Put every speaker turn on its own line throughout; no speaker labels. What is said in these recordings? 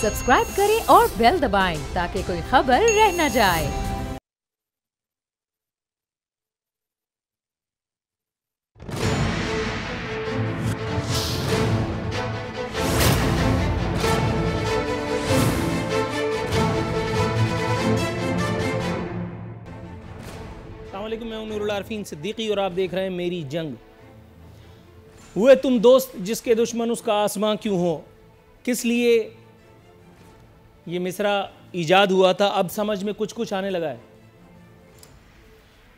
Subscribe करें और bell दबाएं ताकि कोई खबर रह न जाए।
अस्सलामुअलैकुम, मैं हूं नूरुल आरफीन सिद्दीकी और आप देख रहे हैं मेरी जंग। हुए तुम दोस्त जिसके दुश्मन उसका आसमां क्यों हो। किस लिए ये मिसरा ईजाद हुआ था, अब समझ में कुछ कुछ आने लगा है।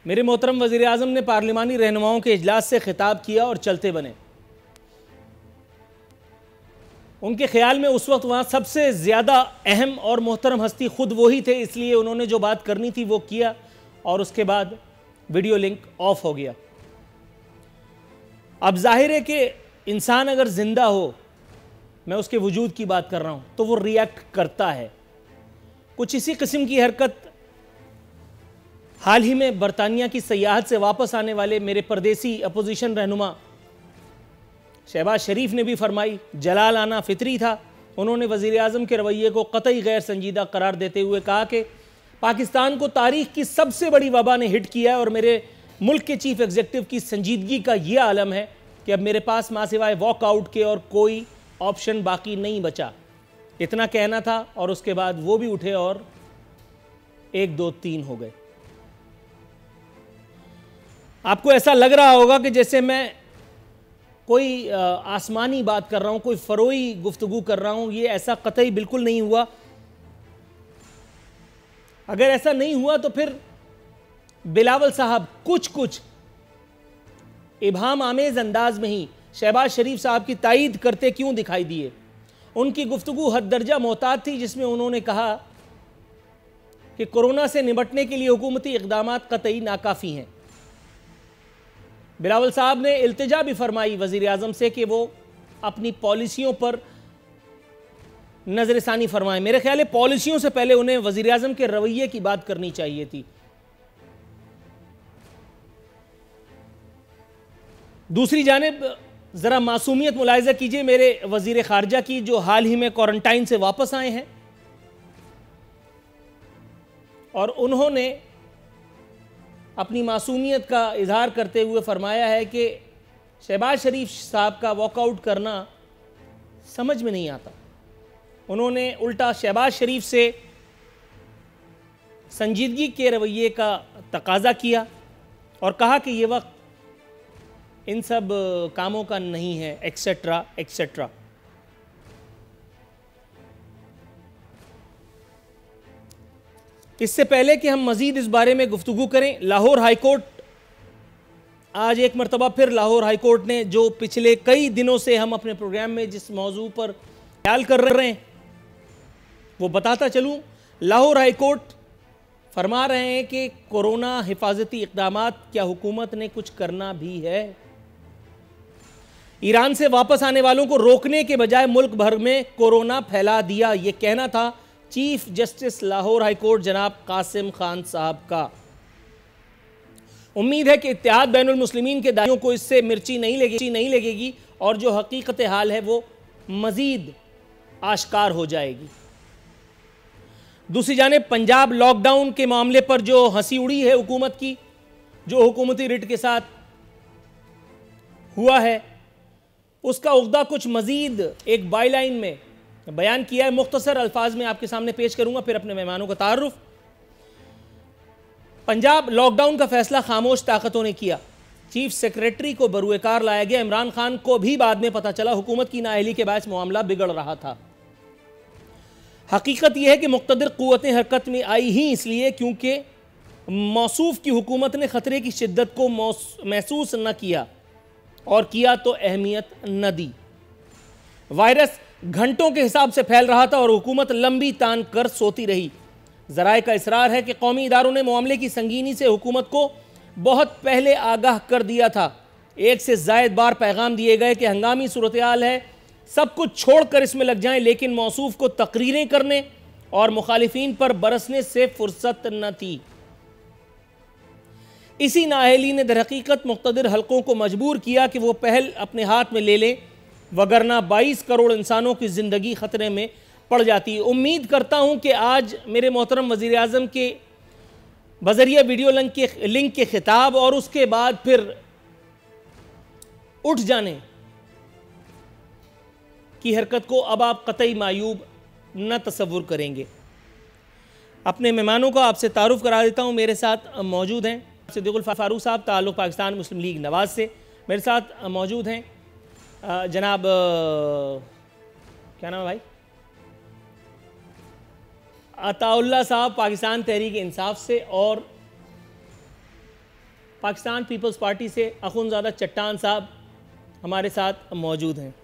मेरे मोहतरम वज़ीर आज़म ने पार्लिमानी रहनुमाओं के इजलास से खिताब किया और चलते बने। उनके ख्याल में उस वक्त वहाँ सबसे ज़्यादा अहम और मोहतरम हस्ती खुद वही थे, इसलिए उन्होंने जो बात करनी थी वो किया और उसके बाद वीडियो लिंक ऑफ हो गया। अब जाहिर है कि इंसान अगर जिंदा हो, मैं उसके वजूद की बात कर रहा हूं, तो वो रिएक्ट करता है। कुछ इसी किस्म की हरकत हाल ही में बरतानिया की सयाहत से वापस आने वाले मेरे परदेसी अपोजिशन रहनुमा शहबाज शरीफ ने भी फरमाई। जलाल आना फितरी था। उन्होंने वज़ीर आज़म के रवैये को कतई गैर संजीदा करार देते हुए कहा कि पाकिस्तान को तारीख की सबसे बड़ी वबा ने हिट किया है और मेरे मुल्क के चीफ एग्जीक्यूटिव की संजीदगी का यह आलम है कि अब मेरे पास मां सिवाय वॉकआउट के और कोई ऑप्शन बाकी नहीं बचा। इतना कहना था और उसके बाद वो भी उठे और 1 2 3 हो गए। आपको ऐसा लग रहा होगा कि जैसे मैं कोई आसमानी बात कर रहा हूं, कोई फरोई गुफ्तगू कर रहा हूं। ये ऐसा कतई बिल्कुल नहीं हुआ। अगर ऐसा नहीं हुआ तो फिर बिलावल साहब कुछ इबाहम आमेज अंदाज में ही शहबाज शरीफ साहब की तायीद करते क्यों दिखाई दिए। उनकी गुफ्तगू हद दर्जा मोहतात थी, जिसमें उन्होंने कहा कि कोरोना से निपटने के लिए हुकूमती इक़दामात कतई नाकाफ़ी हैं। बिलावल साहब ने इल्तिजा भी फरमाई वज़ीर आज़म से कि वो अपनी पॉलिसियों पर नजरसानी फरमाएं। मेरे ख्याल है पॉलिसियों से पहले उन्हें वज़ीर आज़म के रवैये की बात करनी चाहिए थी। दूसरी जानिब ज़रा मासूमियत मुलाहिज़ा कीजिए मेरे वज़ीर ख़ारजा की, जो हाल ही में क्वारंटाइन से वापस आए हैं और उन्होंने अपनी मासूमियत का इजहार करते हुए फरमाया है कि शहबाज शरीफ साहब का वॉकआउट करना समझ में नहीं आता। उन्होंने उल्टा शहबाज शरीफ से संजीदगी के रवैये का तकाजा किया और कहा कि ये वक्त इन सब कामों का नहीं है, एक्सेट्रा एक्सेट्रा। इससे पहले कि हम मजीद इस बारे में गुफ्तगू करें, लाहौर हाईकोर्ट आज एक मरतबा फिर लाहौर हाईकोर्ट ने जो पिछले कई दिनों से हम अपने प्रोग्राम में जिस मौजू पर ख्याल कर रहे हैं वो बताता चलूं। लाहौर हाईकोर्ट फरमा रहे हैं कि कोरोना हिफाजती इक़दामात क्या हुकूमत ने कुछ करना भी है। ईरान से वापस आने वालों को रोकने के बजाय मुल्क भर में कोरोना फैला दिया, यह कहना था चीफ जस्टिस लाहौर हाईकोर्ट जनाब कासिम खान साहब का। उम्मीद है कि इत्तेहाद बैनुल मुस्लिमीन के दाइयों को इससे मिर्ची नहीं लगेगी और जो हकीकत हाल है वो मजीद आश्कार हो जाएगी। दूसरी जानिब पंजाब लॉकडाउन के मामले पर जो हंसी उड़ी है हुकूमत की, जो हुकूमती रिट के साथ हुआ है, उसका उक़्दा कुछ मजीद एक बाईलाइन में बयान किया है। मुख्तसर अल्फाज में आपके सामने पेश करूंगा, फिर अपने मेहमानों का तारुफ। पंजाब लॉकडाउन का फैसला खामोश ताकतों ने किया। चीफ सेक्रेटरी को बरूएकार लाया गया। इमरान खान को भी बाद में पता चला हुकूमत की नाअहली के बायस मामला बिगड़ रहा था। हकीकत यह है कि मुक़्तदिर क़ुव्वतें हरकत में आई ही इसलिए क्योंकि मौसूफ की हुकूमत ने ख़तरे की शिद्दत को महसूस न किया और किया तो अहमियत न दी। वायरस घंटों के हिसाब से फैल रहा था और हुकूमत लंबी तान कर सोती रही। ज़राए का इसरार है कि कौमी इदारों ने मामले की संगीनी से हुकूमत को बहुत पहले आगाह कर दिया था। 1 से ज़ायद बार पैगाम दिए गए कि हंगामी सूरत हाल है, सब कुछ छोड़कर इसमें लग जाएं, लेकिन मौसूफ को तकरीरें करने और मुखालिफिन पर बरसने से फुर्सत न थी। इसी नाअहली ने दरहकीकत मुक़्तदिर हलकों को मजबूर किया कि वो पहल अपने हाथ में ले लें, वगरना 22 करोड़ इंसानों की ज़िंदगी ख़तरे में पड़ जाती है। उम्मीद करता हूं कि आज मेरे मोहतरम वज़ीर आज़म के बज़रिया वीडियो लिंक के खिताब और उसके बाद फिर उठ जाने की हरकत को अब आप कतई मायूब न तसव्वुर करेंगे। अपने मेहमानों को आपसे तारुफ करा देता हूँ। मेरे साथ मौजूद हैं सिद्दीकुल फारूक साहब, ताल्लुक़ पाकिस्तान मुस्लिम लीग नवाज़ से। मेरे साथ मौजूद हैं जनाब क्या नाम है भाई, अताउल्लाह साहब पाकिस्तान तहरीक इंसाफ से, और पाकिस्तान पीपल्स पार्टी से अखुनज़ादा चट्टान साहब हमारे साथ मौजूद हैं।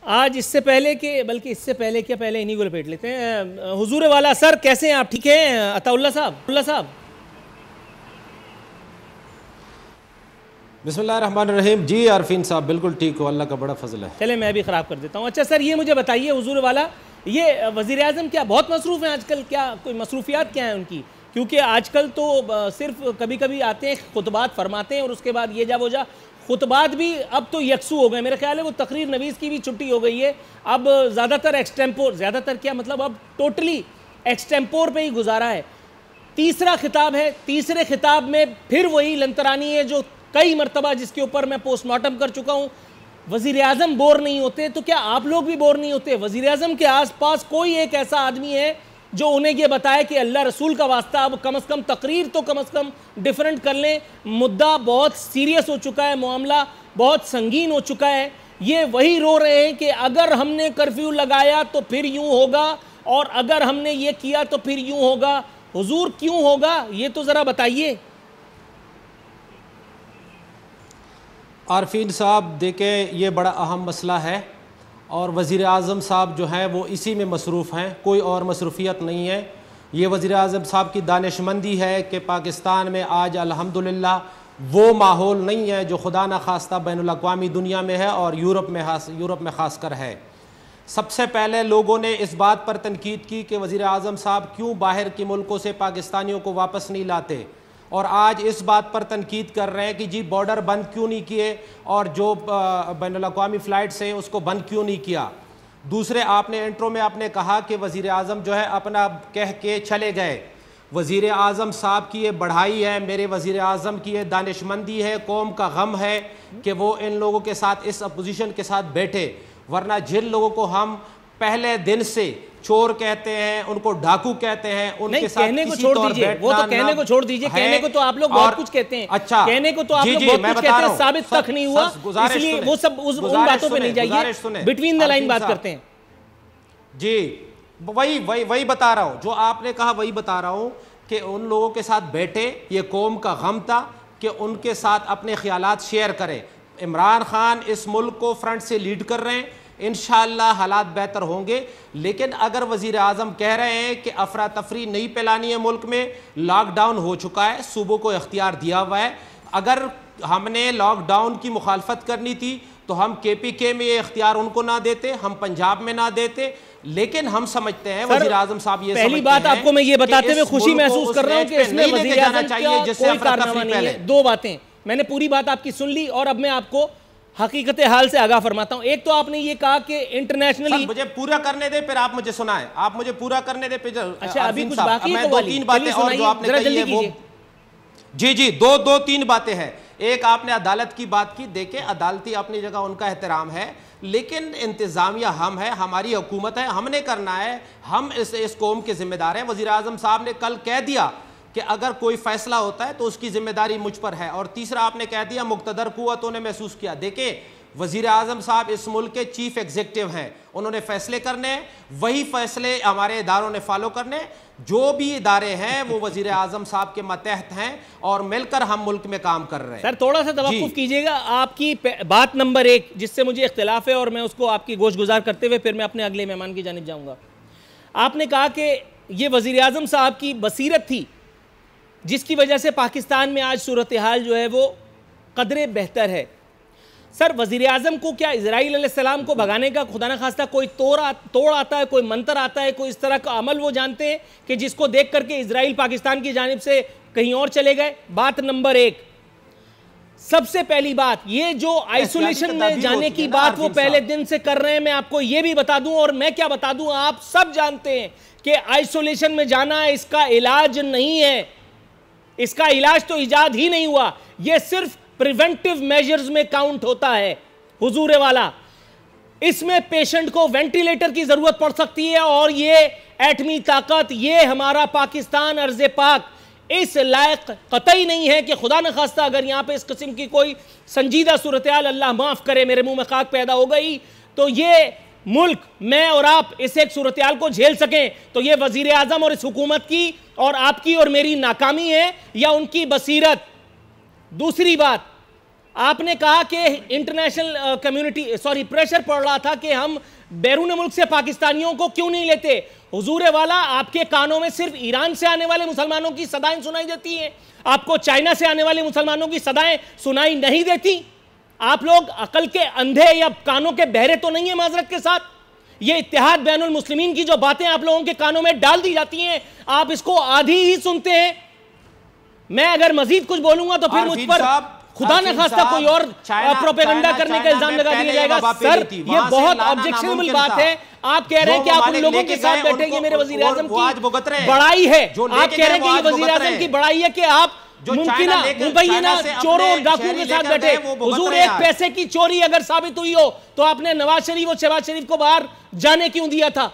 आज इससे पहले के, बल्कि इससे पहले क्या, पहले इन्हीं को लपेट लेते हैं। हुजूर वाला सर, कैसे हैं आप? ठीक हैं अताउल्लाह साहब?
बिस्मिल्लाहिर्रहमानिर्रहीम। जी आरफीन साहब बिल्कुल ठीक हो, अल्लाह का बड़ा फजल है।
चले मैं भी ख़राब कर देता हूँ। अच्छा सर, ये मुझे बताइए हुजूर वाला, ये वज़ीर आज़म क्या बहुत मसरूफ़ हैं आजकल? क्या कोई मसरूफियात क्या हैं उनकी? क्योंकि आजकल तो सिर्फ कभी कभी आते हैं, खुतबात फरमाते हैं और उसके बाद ये जा वो जा। खुतबात भी अब तो यकसू हो गए, मेरे ख्याल है वो तकरीर नवीज़ की भी छुट्टी हो गई है। अब ज़्यादातर एक्सटेम्पोर, ज़्यादातर क्या मतलब, अब टोटली एक्सटेम्पोर पे ही गुजारा है। तीसरा खिताब है, तीसरे खिताब में फिर वही लंतरानी है जो कई मरतबा जिसके ऊपर मैं पोस्टमार्टम कर चुका हूँ। वज़ीर आज़म बोर नहीं होते तो क्या आप लोग भी बोर नहीं होते? वज़ीर आज़म के आसपास कोई एक ऐसा आदमी है जो उन्हें यह बताए कि अल्लाह रसूल का वास्ता, अब कम से कम तकरीर तो कम से कम डिफरेंट कर लें। मुद्दा बहुत सीरियस हो चुका है, मामला बहुत संगीन हो चुका है। ये वही रो रहे हैं कि अगर हमने कर्फ्यू लगाया तो फिर यूं होगा, और अगर हमने ये किया तो फिर यूं होगा। हुजूर क्यों होगा, ये तो ज़रा बताइए।
आरफीन साहब देखें, ये बड़ा अहम मसला है और वज़ीर आज़म साहब जो हैं वो इसी में मसरूफ़ हैं, कोई और मसरूफियत नहीं है। ये वज़ीर आज़म साहब की दानिशमंदी है कि पाकिस्तान में आज अल्हम्दुलिल्लाह वो माहौल नहीं है जो खुदा न खास्ता बैनुल-अक़वामी दुनिया में है और यूरोप में ख़ास कर है। सबसे पहले लोगों ने इस बात पर तनकीद की कि वज़ीर आज़म साहब क्यों बाहर के मुल्कों से पाकिस्तानियों को वापस नहीं लाते, और आज इस बात पर तनकीद कर रहे हैं कि जी बॉर्डर बंद क्यों नहीं किए और जो बैनुल-अक़वामी फ़्लाइट्स हैं उसको बंद क्यों नहीं किया। दूसरे, आपने इंट्रो में आपने कहा कि वज़ीर आज़म जो है अपना कह के चले गए। वज़ीर आज़म साहब की ये बढ़ाई है, मेरे वज़ीर आज़म की ये दानिशमंदी है, कौम का गम है कि वो इन लोगों के साथ, इस अपोजिशन के साथ बैठे। वरना जिन लोगों को हम पहले दिन से चोर कहते हैं, उनको डाकू कहते हैं, उनके साथ
कहने को छोड़ दीजिए, वो तो कहने को छोड़ दीजिए, कहने को तो आप लोग बहुत कुछ कहते हैं।
अच्छा,
कहने को तो आप लोग बहुत कुछ कहते हैं, साबित तक नहीं हुआ, इसलिए वो सब उन बातों पे नहीं जाइए, बिटवीन द लाइन बात करते हैं।
जी वही बता रहा हूं, जो आपने कहा वही बता रहा हूं कि उन लोगों के साथ बैठे, ये कौम का गम था कि उनके साथ अपने ख्यालात शेयर करें। इमरान खान इस मुल्क को फ्रंट से लीड कर रहे हैं, इंशाअल्लाह हालात बेहतर होंगे। लेकिन अगर वज़ीर आज़म कह रहे हैं कि अफरा तफरी नहीं फैलानी है मुल्क में, लॉकडाउन हो चुका है, सूबों को इख्तियार दिया हुआ है, अगर हमने लॉकडाउन की मुखालफत करनी थी तो हम KPK में ये इख्तियार उनको ना देते, हम पंजाब में ना देते। लेकिन हम समझते हैं वज़ीर आज़म साहब ये
पहली बात आपको मैं ये बताते हुए खुशी महसूस कर रहा हूँ कि इसमें वज़ीर आज़म का कोई कारनामा नहीं है। दो बातें, मैंने पूरी बात आपकी सुन ली और अब मैं आपको हकीकत हाल से आगाह फरमाता हूं। एक तो आपने ये कहा कि इंटरनेशनली,
मुझे पूरा करने दे फिर आप मुझे सुनाएं, आप मुझे पूरा करने दे फिर।
अच्छा, अभी कुछ बाकी है,
दो तीन बातें और जो आपने कही है वो, जी दो तीन बातें हैं। एक आपने अदालत की बात की, देखें अदालती अपनी जगह उनका एहतराम है, लेकिन इंतजामिया हम है, हमारी हुकूमत है, हमने करना है, हम इस कौम के जिम्मेदार हैं। वज़ीर आज़म साहब ने कल कह दिया कि अगर कोई फैसला होता है तो उसकी जिम्मेदारी मुझ पर है। और तीसरा आपने कह दिया मुक़्तदर कुव्वतों ने महसूस किया। देखिए वज़ीर आज़म साहब इस मुल्क के चीफ एग्जीक्यूटिव हैं, उन्होंने फैसले करने हैं, वही फैसले हमारे इदारों ने फॉलो करने। जो भी इदारे हैं वो वज़ीर आज़म साहब के मतहत हैं और मिलकर हम मुल्क में काम कर रहे हैं।
सर थोड़ा सा तवक्कुफ कीजिएगा, आपकी बात नंबर 1 जिससे मुझे इख्तिलाफ है और मैं उसको आपकी गोश गुजार करते हुए फिर मैं अपने अगले मेहमान की जानिब जाऊँगा। आपने कहा कि ये वज़ीर आज़म साहब की बसीरत थी जिसकी वजह से पाकिस्तान में आज सूरत हाल जो है वो कदरे बेहतर है। सर वज़ीर आज़म को क्या इज़राइल अलैहिस्सलाम को भगाने का खुदा न खास्ता कोई तोड़ आता है, कोई मंत्र आता है, कोई इस तरह का अमल वो जानते हैं कि जिसको देख करके इज़राइल पाकिस्तान की जानिब से कहीं और चले गए? बात नंबर 1। सबसे पहली बात, ये जो आइसोलेशन में जाने की बात वो पहले दिन से कर रहे हैं, मैं आपको ये भी बता दूं, और मैं क्या बता दूं, आप सब जानते हैं कि आइसोलेशन में जाना इसका इलाज नहीं है। इसका इलाज तो इजाद ही नहीं हुआ, ये सिर्फ प्रिवेंटिव मेजर्स में काउंट होता है हुजूर वाला। इसमें पेशेंट को वेंटिलेटर की जरूरत पड़ सकती है, और ये एटमी ताकत, ये हमारा पाकिस्तान अर्ज़े पाक इस लायक कतई नहीं है कि खुदा न खास्ता अगर यहां पे इस किस्म की कोई संजीदा सूरत हाल, अल्लाह माफ करे, मेरे मुंह में खाक पैदा हो गई, तो ये मुल्क, मैं और आप इस एक सूरत हाल को झेल सकें, तो ये वजीर आजम और इस हुकूमत की और आपकी और मेरी नाकामी है या उनकी बसीरत। दूसरी बात, आपने कहा कि इंटरनेशनल कम्युनिटी प्रेशर पड़ रहा था कि हम बैरून मुल्क से पाकिस्तानियों को क्यों नहीं लेते। हुजूर वाला, आपके कानों में सिर्फ ईरान से आने वाले मुसलमानों की सदाएं सुनाई देती हैं, आपको चाइना से आने वाले मुसलमानों की सदाएं सुनाई नहीं देती। आप लोग अकल के अंधे या कानों के बहरे तो नहीं है माजरत के साथ। ये इत्तेहाद बैनुल मुस्लिमीन की जो बातें आप लोगों के कानों में डाल दी जाती हैं, आप इसको आधी ही सुनते हैं। मैं अगर मजीद कुछ बोलूंगा तो फिर मुझ पर खुदा न खास्ता कोई और प्रोपेगेंडा करने का इल्जाम लगा दिया जाएगा। सर, ये बहुत ऑब्जेक्शनेबल बात है। आप कह रहे हैं कि आप उन लोगों के साथ बैठे, ये मेरे वजीर आजम की बड़ाई है। आप कह रहे हैं कि ये वजीर आजम की बड़ाई है कि आप मुमकिन मुंबई है ना चोरों और डाकुओं के साथ बैठे। हुजूर, एक पैसे की चोरी अगर साबित हुई हो तो आपने नवाज शरीफ और शहबाज शरीफ को बाहर जाने क्यों दिया था?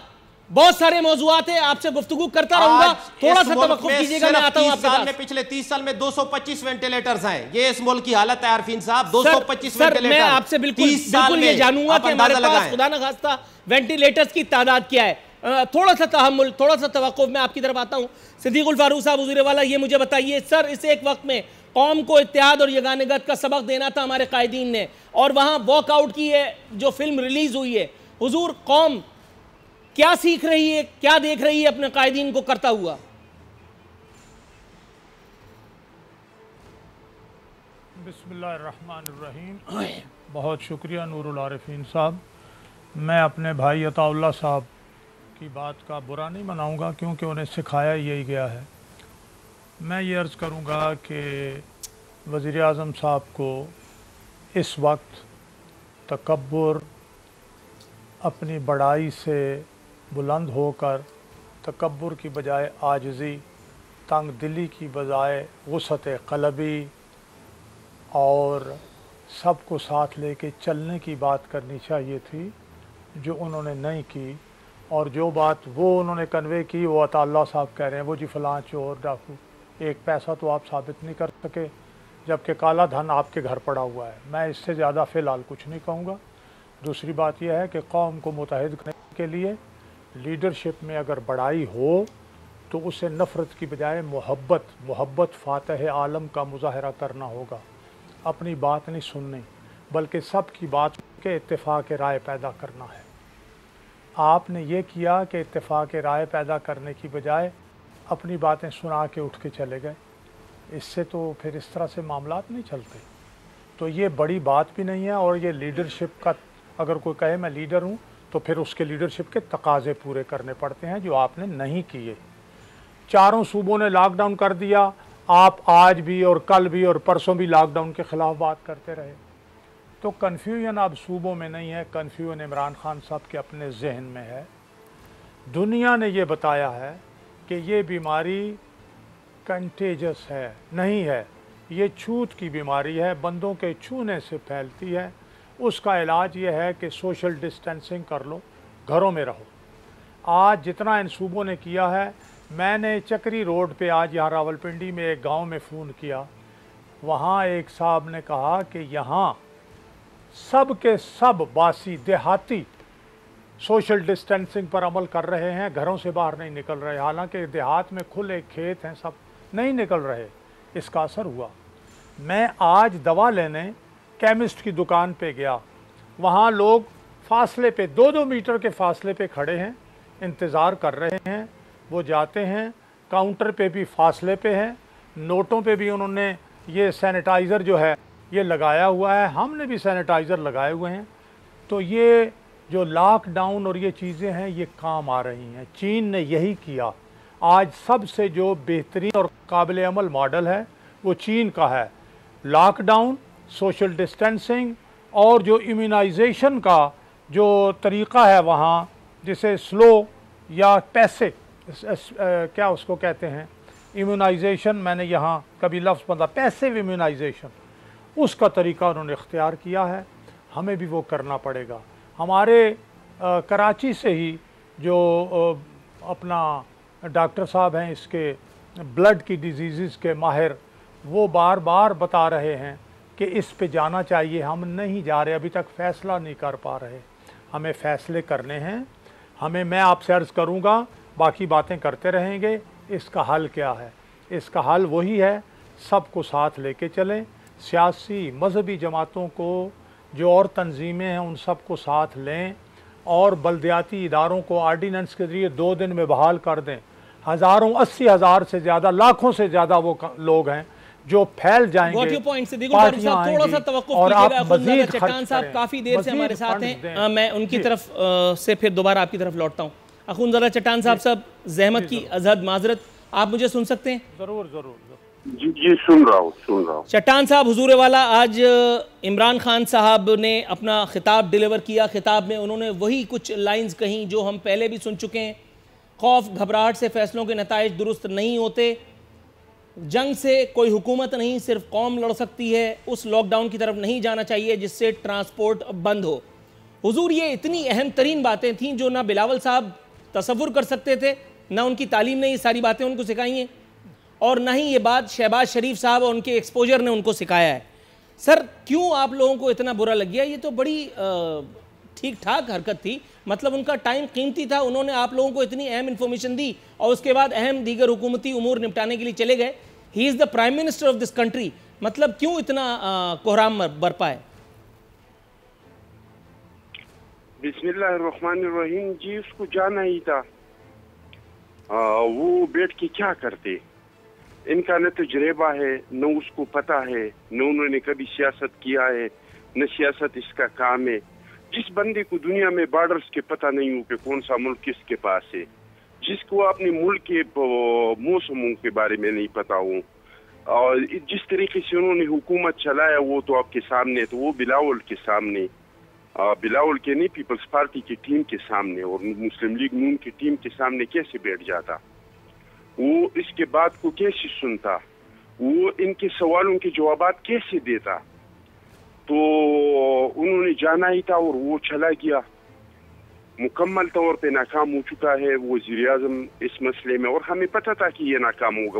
बहुत सारे मौजूआत है, आपसे गुफ्तगू करता रहूंगा, थोड़ा सा तवक्कुफ कीजिएगा, मैं आता हूं आपके पास।
पिछले 30 साल में 225 वेंटिलेटर्स हैं। ये इस मुल्क की हालत है अरफीन साहब, 225
वेंटिलेटर। मैं आपसे बिल्कुल ये जानूंगा कि हमारे पास खुदा न खास्ता वेंटिलेटर्स की तादाद क्या है। थोड़ा सा तहम्मुल, थोड़ा सा तवक्कुफ, मैं आपकी तरफ आता हूं। सिद्दीकुल फारूक साहब हुजूर वाला, ये मुझे बताइए सर, इस एक वक्त में कौम को इत्तेहाद और यगानगत का सबक देना था हमारे कायदीन ने, और वहां वॉकआउट की है जो फिल्म रिलीज हुई है। हुजूर, कौम क्या सीख रही है, क्या देख रही है अपने कायदीन को करता हुआ?
बिस्मिल्लाहिर्रहमानिर्रहीम। बहुत शुक्रिया नूरुल आरिफीन साहब। मैं अपने भाई अताउल्लाह साहब की बात का बुरा नहीं मनाऊंगा, क्योंकि उन्हें सिखाया यही गया है। मैं ये अर्ज़ करूंगा कि वज़ीर आज़म साहब को इस वक्त तकब्बुर, अपनी बड़ाई से बुलंद होकर तकब्बुर की बजाय आजिज़ी, तंग दिली की बजाय वुसअत क़ल्बी और सबको साथ लेके चलने की बात करनी चाहिए थी, जो उन्होंने नहीं की। और जो बात वो उन्होंने कन्वे की, वो अताउल्लाह साहब कह रहे हैं वो जी फ़लाँ चोर डाकू, एक पैसा तो आप साबित नहीं कर सके, जबकि काला धन आपके घर पड़ा हुआ है। मैं इससे ज़्यादा फ़िलहाल कुछ नहीं कहूँगा। दूसरी बात यह है कि कौम को मुत्तहिद करने के लिए लीडरशिप में अगर बड़ाई हो तो उसे नफ़रत की बजाय मोहब्बत फ़ातह आलम का मुज़ाहरा करना होगा। अपनी बात नहीं सुननी, बल्कि सब की बात के इत्तेफ़ाक़ राय पैदा करना है। आपने ये किया कि इत्तेफ़ाक़ राय पैदा करने की बजाय अपनी बातें सुना के उठ के चले गए। इससे तो फिर इस तरह से मामलात नहीं चलते। तो ये बड़ी बात भी नहीं है। और ये लीडरशिप का, अगर कोई कहे मैं लीडर हूँ, तो फिर उसके लीडरशिप के तकाज़े पूरे करने पड़ते हैं, जो आपने नहीं किए। चारों सूबों ने लॉकडाउन कर दिया, आप आज भी और कल भी और परसों भी लॉकडाउन के ख़िलाफ़ बात करते रहे। तो कन्फ्यूजन अब सूबों में नहीं है, कन्फ्यूजन इमरान खान साहब के अपने जहन में है। दुनिया ने ये बताया है कि ये बीमारी कंटेजस है, नहीं है, ये छूत की बीमारी है, बंदों के छूने से फैलती है। उसका इलाज ये है कि सोशल डिस्टेंसिंग कर लो, घरों में रहो। आज जितना इन सूबों ने किया है, मैंने चक्री रोड पे आज यहाँ रावलपिंडी में एक गांव में फ़ोन किया, वहाँ एक साहब ने कहा कि यहाँ सब के सब बासी देहाती सोशल डिस्टेंसिंग पर अमल कर रहे हैं, घरों से बाहर नहीं निकल रहे। हालांकि देहात में खुले खेत हैं, सब नहीं निकल रहे। इसका असर हुआ। मैं आज दवा लेने केमिस्ट की दुकान पे गया, वहाँ लोग फासले पे 2-2 मीटर के फासले पे खड़े हैं, इंतज़ार कर रहे हैं। वो जाते हैं, काउंटर पे भी फासले पे हैं, नोटों पे भी उन्होंने ये सैनिटाइज़र जो है ये लगाया हुआ है, हमने भी सैनिटाइज़र लगाए हुए हैं। तो ये जो लॉकडाउन और ये चीज़ें हैं ये काम आ रही हैं। चीन ने यही किया। आज सबसे जो बेहतरीन और काबिल अमल मॉडल है वो चीन का है। लॉकडाउन, सोशल डिस्टेंसिंग और जो इम्यूनाइजेशन का जो तरीक़ा है वहाँ, जिसे स्लो या पैसे क्या उसको कहते हैं इम्यूनाइजेशन, मैंने यहाँ कभी लफ्ज़ बता, पैसिव इम्यूनाइजेशन, उसका तरीक़ा उन्होंने इख्तियार किया है। हमें भी वो करना पड़ेगा। हमारे कराची से ही जो अपना डॉक्टर साहब हैं इसके ब्लड की डिजीज़ के माहिर, वो बार बार बता रहे हैं कि इस पे जाना चाहिए। हम नहीं जा रहे, अभी तक फ़ैसला नहीं कर पा रहे। हमें फ़ैसले करने हैं। मैं आपसे अर्ज़ करूँगा, बाकी बातें करते रहेंगे। इसका हल क्या है? इसका हल वही है, सबको साथ लेके चलें। सियासी मजहबी जमातों को, जो और तंजीमें हैं, उन सब को साथ लें और बल्दियाती इदारों को आर्डीनेंस के ज़रिए 2 दिन में बहाल कर दें। हज़ारों, 80,000 से ज़्यादा, लाखों से ज़्यादा वो लोग हैं जो फैल जाएंगे।
थोड़ा सा तवक्कुफ कीजिएगा। चट्टान साहब काफी देर से हमारे साथ हैं, मैं उनकी तरफ से फिर दोबारा आपकी तरफ लौटता हूँ। अखुंज़ला चट्टान साहब जहमत की अज़हद माजरत, आप मुझे सुन सकते हैं?
जरूर जरूर
जी सुन रहा हूँ।
चट्टान साहब, हुजूर वाला, आज इमरान खान साहब ने अपना खिताब डिलीवर किया। खिताब में उन्होंने वही कुछ लाइंस कहीं जो हम पहले भी सुन चुके हैं। खौफ घबराहट से फैसलों के नताइज दुरुस्त नहीं होते, जंग से कोई हुकूमत नहीं, सिर्फ कौम लड़ सकती है। उस लॉकडाउन की तरफ नहीं जाना चाहिए जिससे ट्रांसपोर्ट बंद हो। हुजूर, ये इतनी अहम तरीन बातें थीं जो ना बिलावल साहब तसव्वुर कर सकते थे, ना उनकी तालीम ने ये सारी बातें उनको सिखाई हैं, और ना ही ये बात शहबाज शरीफ साहब और उनके एक्सपोजर ने उनको सिखाया है। सर, क्यों आप लोगों को इतना बुरा लग गया? ये तो बड़ी ठीक ठाक हरकत थी, मतलब उनका टाइम कीमती था, उन्होंने आप लोगों को इतनी अहम इंफॉर्मेशन दी और उसके बाद अहम दीगर हुकूमती उमूर निपटाने के लिए चले गए। He is the prime minister of this country, मतलब क्यों इतना कोहराम बरपा है?
बिस्मिल्लाहिर्रहमानिर्रहीम। जी, उसको जाना ही था। वो बैठ के क्या करते? इनका न तजुर्बा है, न उसको पता है, न उन्होंने कभी सियासत किया है, न सियासत इसका काम है। जिस बंदे को दुनिया में बॉर्डर्स के पता नहीं हो कि कौन सा मुल्क किसके पास है, जिसको अपने मुल्क के मौसमों के बारे में नहीं पता हो, और जिस तरीके से उन्होंने हुकूमत चलाया वो तो आपके सामने, तो वो बिलावल के सामने, बिलावल के नहीं, पीपल्स पार्टी की टीम के सामने और मुस्लिम लीग नून की टीम के सामने कैसे बैठ जाता? वो इसके बात को कैसे सुनता? वो इनके सवालों के जवाब कैसे देता? तो उन्होंने जाना ही था और वो चला गया। मुकम्मल तौर पे नाकाम हो चुका है वज़ीर आज़म इस मसले में, और हमें पता था कि ये नाकाम होगा।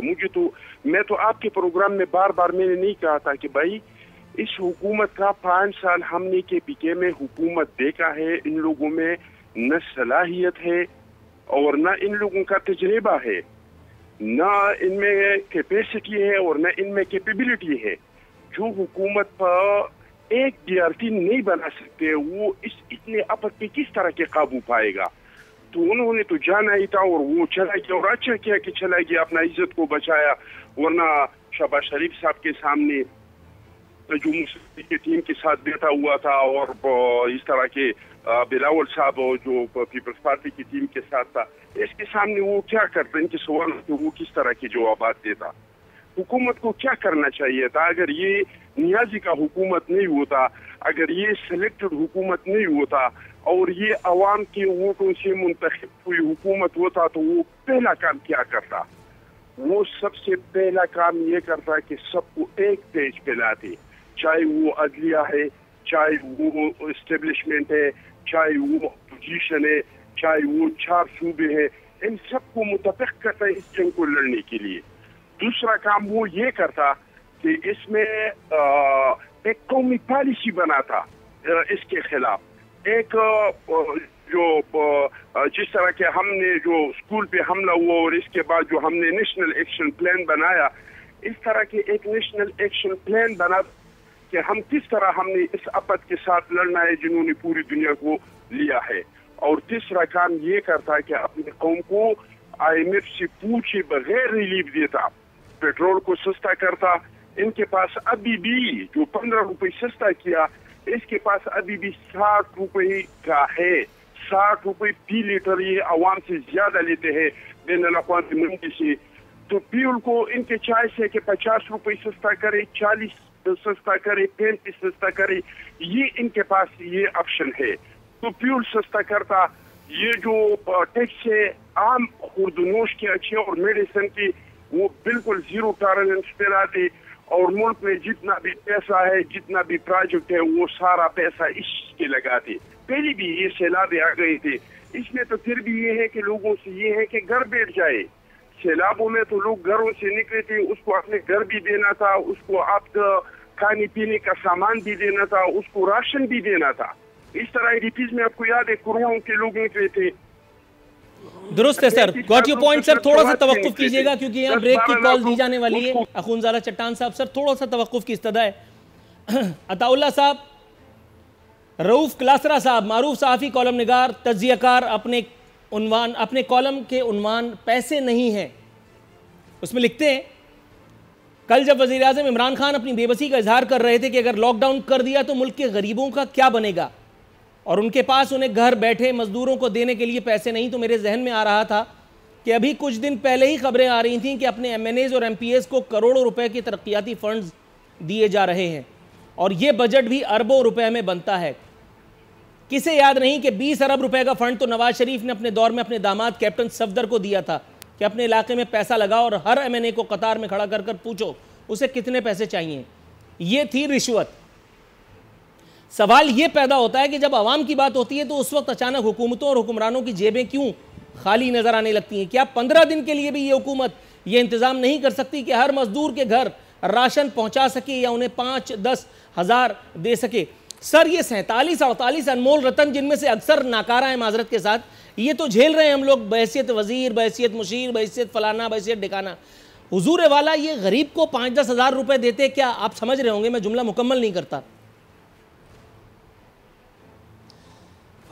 मैं तो आपके प्रोग्राम में बार बार मैंने नहीं कहा था कि भाई इस हुकूमत का 5 साल हमने KPK में हुकूमत देखा है, इन लोगों में न सलाहियत है और न इन लोगों का तजर्बा है, न इनमें कैपेसिटी है और न इनमें कैपेबिलिटी है। जो हुकूमत पर एक DRT नहीं बना सकते, वो इस इतने आपत पे किस तरह के काबू पाएगा? तो उन्होंने तो जाना ही था और वो चला गया, और अच्छा किया कि चला गया, अपना इज्जत को बचाया। वरना शहबाज शरीफ साहब के सामने जो मुस्लिम की टीम के साथ बैठा हुआ था और इस तरह के बिलावल साहब जो पीपल्स पार्टी की टीम के साथ था, इसके सामने वो क्या करता? इनके सवाल के वो किस तरह के जवाब देता? हुकूमत को क्या करना चाहिए था? अगर ये नियाजी का हुकूमत नहीं होता, अगर ये सिलेक्टेड हुकूमत नहीं होता और ये अवाम के वोटों से मुंतखब हुई हुकूमत होता, तो वो पहला काम क्या करता? वो सबसे पहला काम ये करता कि सबको एक पेज पे लाते, चाहे वो अदलिया है, चाहे वो इस्टेब्लिशमेंट है, चाहे वो अपोजिशन है, चाहे वो 4 सूबे हैं, इन सबको मुतफिक करता है इस जंग को लड़ने के लिए। दूसरा काम वो ये करता कि इसमें एक कौमी पॉलिसी बनाता इसके खिलाफ। एक जो जिस तरह के हमने जो स्कूल पे हमला हुआ और इसके बाद जो हमने नेशनल एक्शन प्लान बनाया, इस तरह के एक नेशनल एक्शन प्लान बना कि हम किस तरह हमने इस आपत के साथ लड़ना है जिन्होंने पूरी दुनिया को लिया है। और तीसरा काम ये करता है कि अपनी कौम को IMF से पूछे बगैर रिलीफ देता, पेट्रोल को सस्ता करता। इनके पास अभी भी जो 15 रुपए सस्ता किया, इसके पास अभी भी 60 रुपए का है। 60 रुपए फी लीटर ये आवाम से ज्यादा लेते हैं बैनुल अक़वामी मंडी से। तो फ्यूल को इनके चाय से कि 50 रुपए सस्ता करे, 40 सस्ता करे, पेंट सस्ता करे, ये इनके पास ये ऑप्शन है। तो फ्यूल सस्ता करता, ये जो टैक्स है आम खुर्दनोश की अच्छी और मेडिसिन की वो बिल्कुल 0 टॉलरेंस पे लाते, और मुल्क में जितना भी पैसा है, जितना भी प्रोजेक्ट है, वो सारा पैसा इसके लगाते। पहले भी ये सैलाब आ गए थे, इसमें तो फिर भी ये है कि लोगों से ये है कि घर बैठ जाए। सैलाबों में तो लोग घरों से निकले थे, उसको अपने घर भी देना था, उसको आप खाने पीने का सामान भी देना था, उसको राशन भी देना था। इस तरह रिपीज में आपको याद है करोड़ों के लोग निकले थे।
दुरुस्त है sir, got your point sir. थोड़ा सा तवक्कुफ कीजिएगा क्योंकि यहाँ ब्रेक की कॉल दी जाने वाली है। अखुनजादा चट्टान साहब, सर थोड़ा सा तवक्कुफ की इस्तदा है। अताउल्लाह साहब, रऊफ क्लासरा साहब, मारूफ सहाफ़ी, कॉलम निगार, तज्जियाकार, अपने कॉलम के उन्वान पैसे नहीं हैं उसमें लिखते हैं, कल जब वज़ीर आज़म इमरान खान अपनी बेबसी का इजहार कर रहे थे कि अगर लॉकडाउन कर दिया तो मुल्क के गरीबों का क्या बनेगा, और उनके पास उन्हें घर बैठे मजदूरों को देने के लिए पैसे नहीं, तो मेरे जहन में आ रहा था कि अभी कुछ दिन पहले ही खबरें आ रही थीं कि अपने MNAs और MPAs को करोड़ों रुपए के तरक्याती फंड्स दिए जा रहे हैं, और ये बजट भी अरबों रुपए में बनता है। किसे याद नहीं कि 20 अरब रुपए का फंड तो नवाज शरीफ ने अपने दौर में अपने दामाद कैप्टन सफदर को दिया था कि अपने इलाके में पैसा लगाओ और हर MNA को कतार में खड़ा कर पूछो उसे कितने पैसे चाहिए। ये थी रिश्वत। सवाल ये पैदा होता है कि जब आवाम की बात होती है तो उस वक्त अचानक हुकूमतों और हुक्मरानों की जेबें क्यों खाली नजर आने लगती हैं? क्या 15 दिन के लिए भी ये हुकूमत ये इंतजाम नहीं कर सकती कि हर मजदूर के घर राशन पहुंचा सके या उन्हें 5-10 हज़ार दे सके? सर ये 47-48 अनमोल रतन, जिनमें से अक्सर नाकारा है माजरत के साथ, ये तो झेल रहे हैं हम लोग बहैसियत वजीर, बहैसियत मुशीर, बहैसियत फलाना, बहैसियत डिकाना। हुजूर वाला ये गरीब को 5-10 हज़ार रुपए देते, क्या आप समझ रहे होंगे, मैं जुमला मुकम्मल नहीं करता।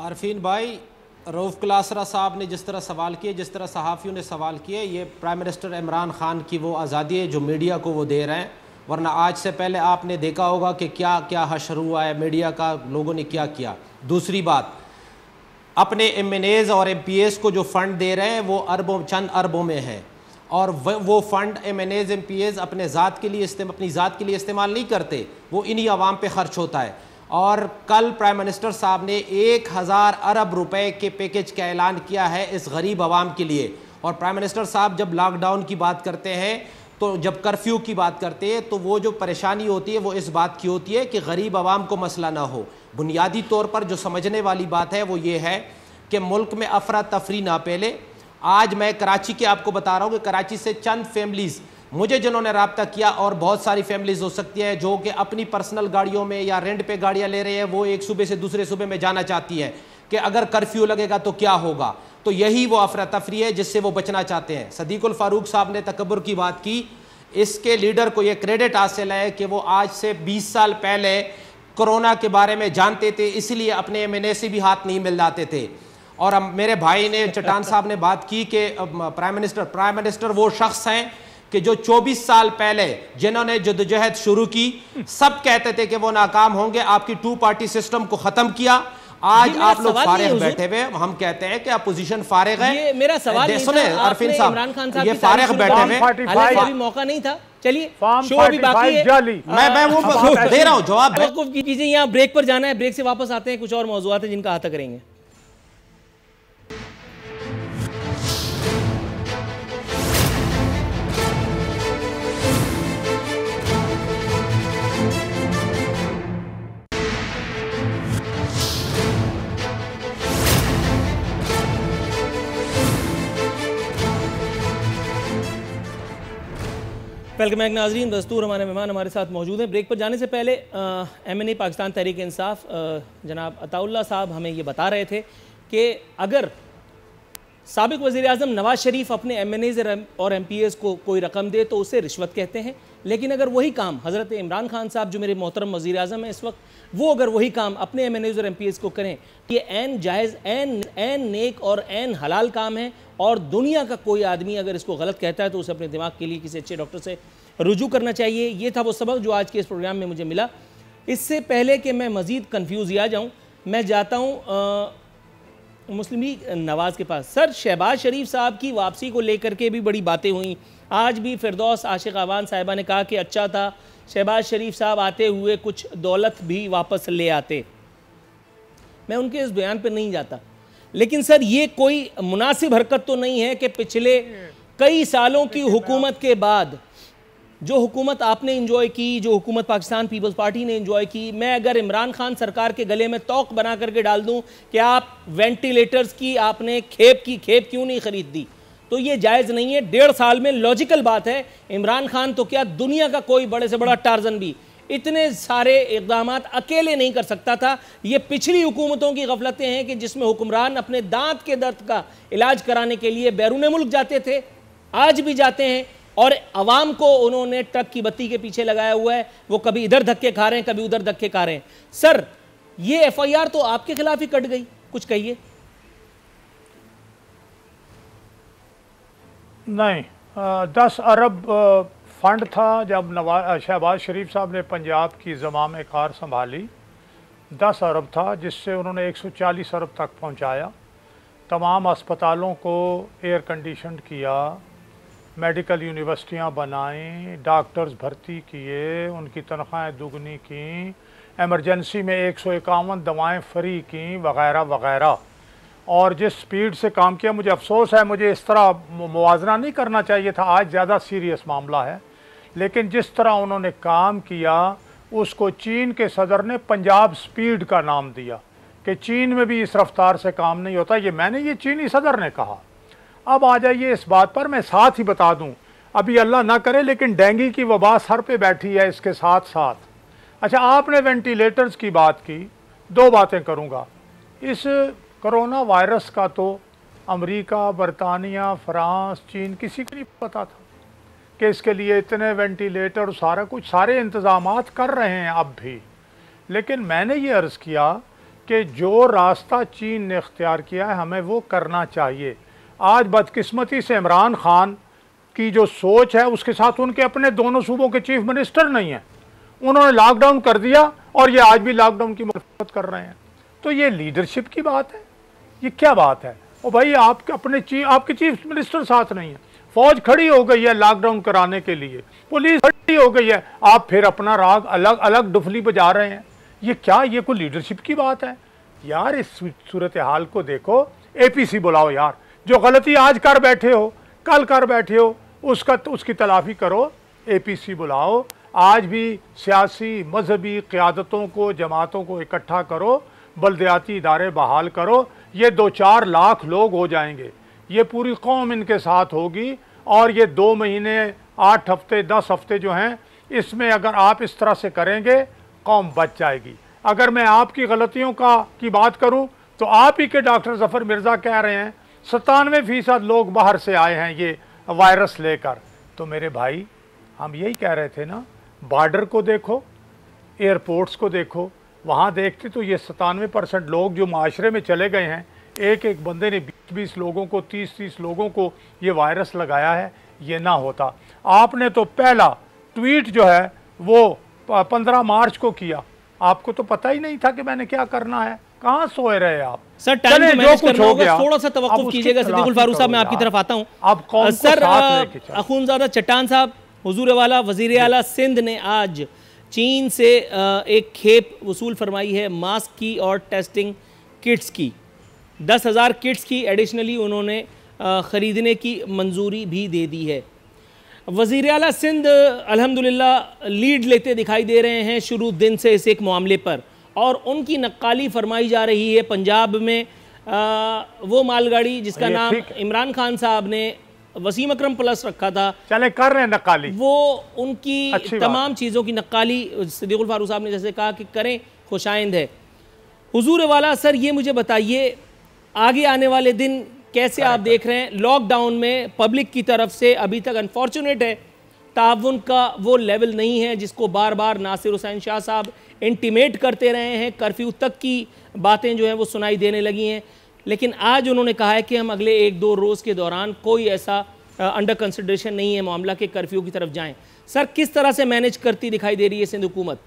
आरफीन भाई, रऊफ क्लासरा साहब ने जिस तरह सवाल किए, जिस तरह सहाफ़ियों ने सवाल किए, ये प्राइम मिनिस्टर इमरान खान की वो आज़ादी है जो मीडिया को वो दे रहे हैं, वरना आज से पहले आपने देखा होगा कि क्या क्या हशर हुआ है मीडिया का, लोगों ने क्या किया। दूसरी बात, अपने MNAs और MPAs को जो फ़ंड दे रहे हैं वो अरबों, चंद अरबों में है, और वो फ़ंड MNAs MPAs अपने ज़ात के लिए अपनी ज़ात के लिए इस्तेमाल नहीं करते, वो इन्हीं आवाम पे खर्च होता है। और कल प्राइम मिनिस्टर साहब ने 1000 अरब रुपए के पैकेज का ऐलान किया है इस गरीब आवाम के लिए। और प्राइम मिनिस्टर साहब जब लॉकडाउन की बात करते हैं, तो जब कर्फ्यू की बात करते हैं, तो वो जो परेशानी होती है वो इस बात की होती है कि गरीब आवाम को मसला ना हो। बुनियादी तौर पर जो समझने वाली बात है वो ये है कि मुल्क में अफरा तफरी ना फैले। आज मैं कराची के आपको बता रहा हूँ कि कराची से चंद फैमिलीज़ मुझे जिन्होंने रब्ता किया, और बहुत सारी फैमिलीज़ हो सकती है जो कि अपनी पर्सनल गाड़ियों में या रेंट पे गाड़ियाँ ले रहे हैं, वो एक सूबे से दूसरे सूबे में जाना चाहती हैं कि अगर कर्फ्यू लगेगा तो क्या होगा। तो यही वो अफरा तफरी है जिससे वो बचना चाहते हैं। सदीकुल फारूक साहब ने तकब्बुर की बात की, इसके लीडर को ये क्रेडिट हासिल है कि वो आज से 20 साल पहले कोरोना के बारे में जानते थे, इसलिए अपने MNA से भी हाथ नहीं मिलाते थे। और मेरे भाई ने, चट्टान साहब ने बात की कि प्राइम मिनिस्टर वो शख्स हैं कि जो 24 साल पहले जिन्होंने जद्दोजहद शुरू की, सब कहते थे कि वो नाकाम होंगे, आपकी 2 पार्टी सिस्टम को खत्म किया। आज आप लोग फारिग बैठे हुए, हम कहते हैं कि अपोजिशन फारिग है।
ये मेरा सवाल नहीं
सुने अरफीन साहब, ये फारिग बैठे हुए,
अभी मौका नहीं था। चलिए शो अभी बाकी है,
मैं वो दे रहा हूँ जवाब।
कीजिए, यहाँ ब्रेक पर जाना है, ब्रेक से वापस आते हैं, कुछ और मौजूआत है जिनका अहाता करेंगे। वेलकम बैक नाज़रीन, दस्तूर हमारे मेहमान हमारे साथ मौजूद हैं। ब्रेक पर जाने से पहले MNA पाकिस्तान तहरीक इंसाफ जनाब अताउल्लाह साहब हमें ये बता रहे थे कि अगर साबिक वज़ीर आज़म नवाज शरीफ अपने MNAs और MPAs को कोई रकम दे तो उसे रिश्वत कहते हैं, लेकिन अगर वही काम हज़रत इमरान खान साहब जो मेरे मोहतरम वज़ीर आज़म हैं इस वक्त, वो अगर वही काम अपने MNAs और MPAs को करें, ये ऐन जायज़, ऐन नेक और ऐन हलाल काम है, और दुनिया का कोई आदमी अगर इसको गलत कहता है तो उसे अपने दिमाग के लिए किसी अच्छे डॉक्टर से रुजू करना चाहिए। ये था वो सबक जो आज के इस प्रोग्राम में मुझे मिला। इससे पहले कि मैं मज़ीद कन्फ्यूज़ आ जाऊँ, मैं जाता हूँ मुस्लिम लीग नवाज के पास। सर, शहबाज शरीफ साहब की वापसी को लेकर के भी बड़ी बातें हुई। आज भी फिरदौस आशिक अवान साहिबा ने कहा कि अच्छा था शहबाज शरीफ साहब आते हुए कुछ दौलत भी वापस ले आते। मैं उनके इस बयान पर नहीं जाता, लेकिन सर ये कोई मुनासिब हरकत तो नहीं है कि पिछले कई सालों की हुकूमत के बाद जो हुकूमत आपने इंजॉय की, जो हुकूमत पाकिस्तान पीपल्स पार्टी ने इंजॉय की, मैं अगर इमरान खान सरकार के गले में तौक बना करके डाल दूं कि आप वेंटिलेटर्स की आपने खेप क्यों नहीं खरीद दी, तो ये जायज़ नहीं है। 1.5 साल में लॉजिकल बात है, इमरान खान तो क्या दुनिया का कोई बड़े से बड़ा टार्जन भी इतने सारे इक़दाम अकेले नहीं कर सकता था। ये पिछली हुकूमतों की गफलतें हैं कि जिसमें हुक्मरान अपने दांत के दर्द का इलाज कराने के लिए बैरून मुल्क जाते थे, आज भी जाते हैं, और अवाम को उन्होंने ट्रक की बत्ती के पीछे लगाया हुआ है। वो कभी इधर धक्के खा रहे हैं, कभी उधर धक्के खा रहे हैं। सर, ये FIR तो आपके खिलाफ ही कट गई, कुछ कहिए।
नहीं, 10 अरब फंड था जब शहबाज शरीफ साहब ने पंजाब की ज़माम कार संभाली। 10 अरब था जिससे उन्होंने 140 अरब तक पहुंचाया। तमाम अस्पतालों को एयर कंडीशन किया, मेडिकल यूनिवर्सिटियां बनाई, डॉक्टर्स भर्ती किए, उनकी तनख्वाहें दुगनी की, एमरजेंसी में 151 दवाएं फ्री की, वगैरह वगैरह। और जिस स्पीड से काम किया, मुझे अफसोस है, मुझे इस तरह मुवाजना नहीं करना चाहिए था, आज ज़्यादा सीरियस मामला है, लेकिन जिस तरह उन्होंने काम किया उसको चीन के सदर ने पंजाब स्पीड का नाम दिया कि चीन में भी इस रफ्तार से काम नहीं होता। ये चीनी सदर ने कहा। अब आ जाइए इस बात पर, मैं साथ ही बता दूं, अभी अल्लाह ना करे लेकिन डेंगू की वबा सर पे बैठी है इसके साथ साथ। अच्छा, आपने वेंटिलेटर्स की बात की, 2 बातें करूंगा। इस कोरोना वायरस का तो अमेरिका, बरतानिया, फ्रांस, चीन किसी को नहीं पता था कि इसके लिए इतने वेंटिलेटर, सारा कुछ, सारे इंतज़ामात कर रहे हैं अब भी। लेकिन मैंने ये अर्ज़ किया कि जो रास्ता चीन ने इख्तियार किया है हमें वो करना चाहिए। आज बदकिस्मती से इमरान खान की जो सोच है उसके साथ उनके अपने दोनों सूबों के चीफ मिनिस्टर नहीं हैं। उन्होंने लॉकडाउन कर दिया और ये आज भी लॉकडाउन की मुखालफत कर रहे हैं। तो ये लीडरशिप की बात है, ये क्या बात है? और भाई आपके चीफ मिनिस्टर साथ नहीं है, फौज खड़ी हो गई है लॉकडाउन कराने के लिए, पुलिस खड़ी हो गई है, आप फिर अपना राग अलग अलग डुफली बजा रहे हैं। ये क्या, ये कोई लीडरशिप की बात है? यार इस सूरत हाल को देखो, APC बुलाओ यार, जो गलती आज कर बैठे हो, कल कर बैठे हो, उसकी तलाफी करो। APC बुलाओ, आज भी सियासी मजहबी क़यादतों को, जमातों को इकट्ठा करो, बल्दियाती इदारे बहाल करो। ये 2-4 लाख लोग हो जाएंगे, ये पूरी कौम इनके साथ होगी। और ये 2 महीने, 8 हफ्ते, 10 हफ्ते जो हैं, इसमें अगर आप इस तरह से करेंगे कौम बच जाएगी। अगर मैं आपकी गलतियों की बात करूं तो आप ही के डॉक्टर जफ़र मिर्ज़ा कह रहे हैं 97% लोग बाहर से आए हैं ये वायरस लेकर। तो मेरे भाई, हम यही कह रहे थे ना, बॉर्डर को देखो, एयरपोर्ट्स को देखो, वहाँ देखते तो ये 97% लोग जो माशरे में चले गए हैं, एक बंदे ने 20-20 लोगों को, 30-30 लोगों को ये वायरस लगाया है, ये ना होता। आपने तो पहला ट्वीट जो है वो 15 मार्च को किया, आपको तो पता ही नहीं था कि मैंने क्या करना है। कहाँ सोए रहे आप?
सर, टाइम तो मैनेज करना होगा, थोड़ा सा तवक्कुफ कीजिएगा। सिद्दीकुल फारूक साहब, मैं आपकी तरफ आता हूँ। सर, अखूनज़ादा चट्टान साहब, हुजूर वाला वज़ीर आला सिंध ने आज चीन से एक खेप वसूल फरमाई है मास्क की और टेस्टिंग किट्स की। 10,000 किट्स की एडिशनली उन्होंने ख़रीदने की मंजूरी भी दे दी है। वज़ीर आला सिंध अल्हम्दुलिल्लाह लीड लेते दिखाई दे रहे हैं शुरू दिन से इस एक मामले पर, और उनकी नक्काली फरमाई जा रही है पंजाब में वो मालगाड़ी जिसका नाम इमरान खान साहब ने वसीम अकरम प्लस रखा था,
चले कर रहे हैं नक्काली,
वो उनकी तमाम चीज़ों की नक्काली सिद्दीकुल फारूक साहब ने जैसे कहा कि करें, खुशाइंद है। हुजूर वाला सर, ये मुझे बताइए आगे आने वाले दिन कैसे आप देख रहे हैं? लॉकडाउन में पब्लिक की तरफ से अभी तक अनफॉर्चुनेट है ताउन का वो लेवल नहीं है जिसको बार बार नासिर हुसैन शाह साहब इंटीमेट करते रहे हैं। कर्फ्यू तक की बातें जो हैं वो सुनाई देने लगी हैं, लेकिन आज उन्होंने कहा है कि हम अगले 1-2 रोज़ के दौरान कोई ऐसा अंडर कंसिडरेशन नहीं है मामला के कर्फ्यू की तरफ जाएं। सर, किस तरह से मैनेज करती दिखाई दे रही है सिंध हुकूमत?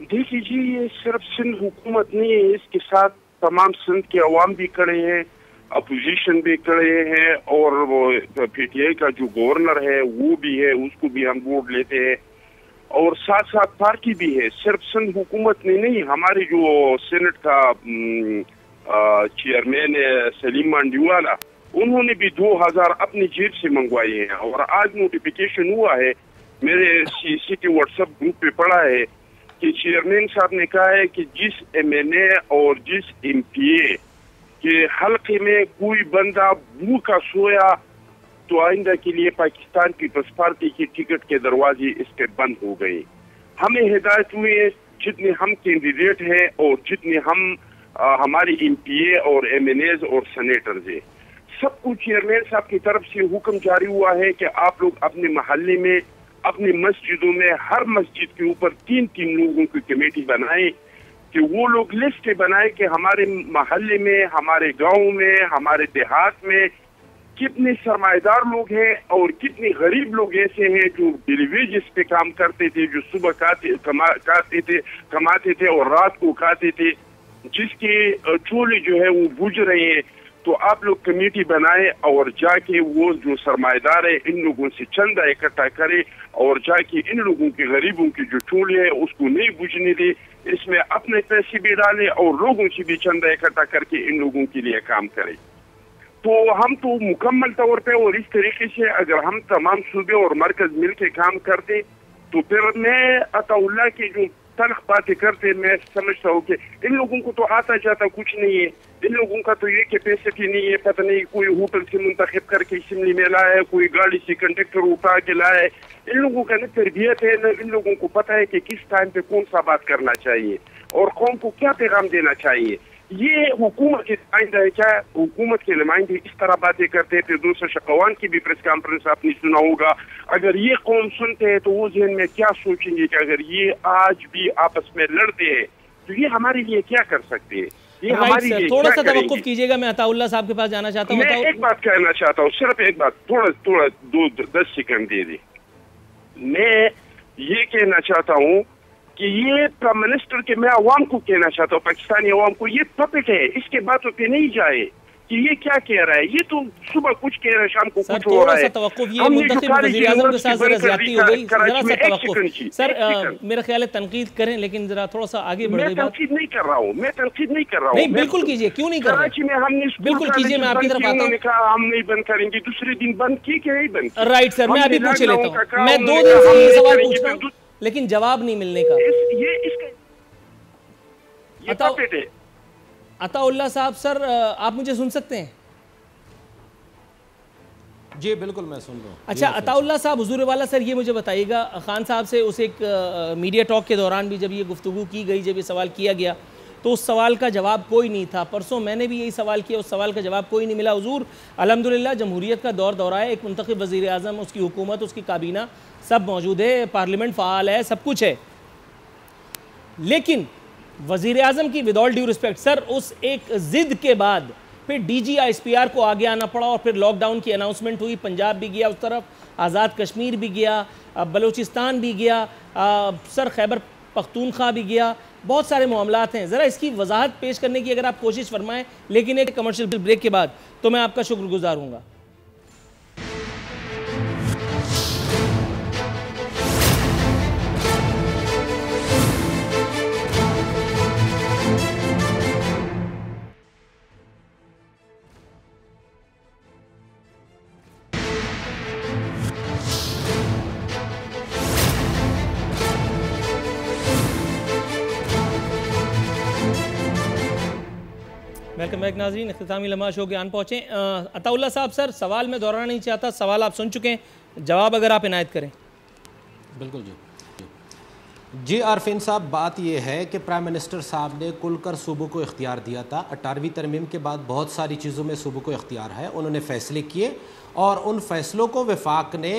देखिए जी, ये सिर्फ सिंध हुकूमत नहीं है, इसके साथ तमाम सिंध के अवाम भी खड़े हैं, अपोजिशन भी खड़े हैं, और वो PTI का जो गवर्नर है वो भी है, उसको भी हम वोट लेते हैं, और साथ साथ पार्टी भी है। सिर्फ सिंध हुकूमत ने नहीं, हमारे जो सेनेट का चेयरमैन है सलीम मांडीवाला, उन्होंने भी 2000 अपनी जेब से मंगवाए हैं। और आज नोटिफिकेशन हुआ है, मेरे CC के व्हाट्सएप ग्रुप पे पड़ा है कि चेयरमैन साहब ने कहा है कि जिस MNA और जिस MPA के हल्के में कोई बंदा भूखा सोया तो आइंदा के लिए पाकिस्तान पीपल्स पार्टी की टिकट के दरवाजे इस पे बंद हो गए। हमें हिदायत हुई है, जितने हम कैंडिडेट हैं और जितने हम हमारे MPA और MNAs और सेनेटर्स हैं, सबको चेयरमैन साहब की तरफ से हुक्म जारी हुआ है कि आप लोग अपने मोहल्ले में, अपनी मस्जिदों में, हर मस्जिद के ऊपर 3-3 लोगों की कमेटी बनाए, कि वो लोग लिस्ट बनाए कि हमारे मोहल्ले में, हमारे गांव में, हमारे देहात में कितने सरमाएदार लोग हैं और कितने गरीब लोग ऐसे हैं जो डिलीवेजेस पे काम करते थे, जो सुबह कमाते थे और रात को खाते थे, जिसके चूल्हे जो है वो बुझ रहे हैं। तो आप लोग कमेटी बनाए और जाके वो जो सरमाएदार है इन लोगों से चंदा इकट्ठा करे और जाके इन लोगों के गरीबों की जो चूल्हे है उसको नहीं बुझने दे, इसमें अपने पैसे भी डाले और लोगों से भी चंदा इकट्ठा करके इन लोगों के लिए काम करे। तो हम तो मुकम्मल तौर पे और इस तरीके से अगर हम तमाम सूबे और मरकज मिल के काम करते तो फिर मैं अताउल्लाह की जो तल्ख बातें करते, मैं समझता हूँ कि इन लोगों को तो आता जाता कुछ नहीं है, इन लोगों का तो ये कैपेसिटी नहीं है, पता नहीं कोई होटल से मुंतखब करके असेंबली में लाया है, कोई गाड़ी से कंडक्टर उठा के लाया है। इन लोगों का न तरबियत है, न इन लोगों को पता है कि किस टाइम पे कौन सा बात करना चाहिए और कौम को क्या पैगाम देना चाहिए। ये हुकूमत के नुमाइंदा है क्या? हुकूमत के नुमाइंदे इस तरह बातें करते थे। दूसरा शकवान की भी प्रेस कॉन्फ्रेंस आपने सुना होगा। अगर ये कौम सुनते हैं तो वो जहन में क्या सोचेंगे कि अगर ये आज भी आपस में लड़ते हैं तो ये हमारे लिए क्या कर सकते हैं, ये हमारे लिए
थोड़ा सा तवक्कुफ कीजिएगा, मैं अताउल्लाह साहब के पास जाना चाहता हूँ।
मैं एक बात कहना चाहता हूँ, सिर्फ एक बात, थोड़ा 10 सेकंड दे दे। मैं ये कहना चाहता हूँ कि ये प्राइम मिनिस्टर के, मैं अवाम को कहना चाहता हूँ, पाकिस्तानी अवाम को, ये पपेट है, इसके बातों पे नहीं जाए कि ये क्या कह रहा है। ये तो सुबह कुछ कह रहा है, शाम को कुछ हो रहा है।
ये मुंतखब वज़ीर-ए-आज़म के साथ जरा ज़्यादती हो गई, जरा सा तवक्कुफ। सर मेरा ख्याल है तनकीद करें, लेकिन जरा थोड़ा सा आगे बढ़े।
मैं तनकीद नहीं कर रहा हूँ, मैं तनकीद नहीं कर रहा हूँ।
नहीं, बिल्कुल कीजिए, क्यों नहीं कर रहे?
कराची में हमने
बिल्कुल कीजिए, मैं आपकी तरफ आता हूँ।
कहा हम नहीं बंद करेंगे, दूसरे दिन बंद की कि नहीं बंद?
राइट सर, मैं अभी पूछ लेता हूँ। मैं 2 दिन से ये सवाल पूछ रहा हूँ लेकिन जवाब नहीं मिलने का। अताउल्लाह साहब, सर आप मुझे सुन सकते हैं?
जी बिल्कुल, मैं सुन रहा हूँ।
अच्छा अताउल्लाह साहब, हुजूर वाला सर, ये मुझे बताइएगा, खान साहब से उस एक मीडिया टॉक के दौरान भी जब ये गुफ्तगू की गई, जब ये सवाल किया गया तो उस सवाल का जवाब कोई नहीं था। परसों मैंने भी यही सवाल किया, उस सवाल का जवाब कोई नहीं मिला। हुजूर अल्हम्दुलिल्लाह जमहूरियत का दौर दौरा है, एक मुंतखब वज़ीर आज़म, उसकी हुकूमत, उसकी काबीना सब मौजूद है, पार्लियामेंट फ़ाल है, सब कुछ है, लेकिन वज़ीर आज़म की with all due respect sir, उस एक ज़िद के बाद फिर DG-ISPR को आगे आना पड़ा और फिर लॉकडाउन की अनाउंसमेंट हुई। पंजाब भी गया उस तरफ, आज़ाद कश्मीर भी गया, बलूचिस्तान भी गया, सर खैबर पख्तूनख्वा भी गया, बहुत सारे मामलात हैं। ज़रा इसकी वजाहत पेश करने की अगर आप कोशिश फरमाएं, लेकिन एक कमर्शियल ब्रेक के बाद तो मैं आपका शुक्रगुजार हूँगा। वेलकम बैक नाज़रीन, इख्तितामी लम्हा शो के आन पहुँचे। अताउल्लाह साहब, सर सवाल मैं दोहराना नहीं चाहता, सवाल आप सुन चुके हैं, जवाब अगर आप इनायत करें।
बिल्कुल जी आरफिन साहब, बात यह है कि प्राइम मिनिस्टर साहब ने खुलकर सूबों को इख्तियार दिया था। 18वीं तरमीम के बाद बहुत सारी चीज़ों में सूबों को इख्तियार है, उन्होंने फ़ैसले किए और उन फैसलों को वफाक ने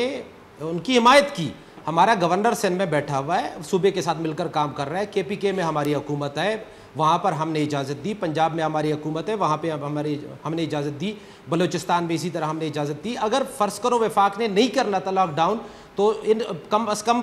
उनकी हिमायत की। हमारा गवर्नर सिंध में बैठा हुआ है, सूबे के साथ मिलकर काम कर रहा है, KPK में हमारी हुकूमत है, वहाँ पर हमने इजाज़त दी। पंजाब में हमारी हुकूमत है, वहाँ पे हमने इजाज़त दी। बलूचिस्तान में इसी तरह हमने इजाज़त दी। अगर फ़र्ज़ करो वफाक ने नहीं करना था लॉकडाउन, तो इन कम अज़ कम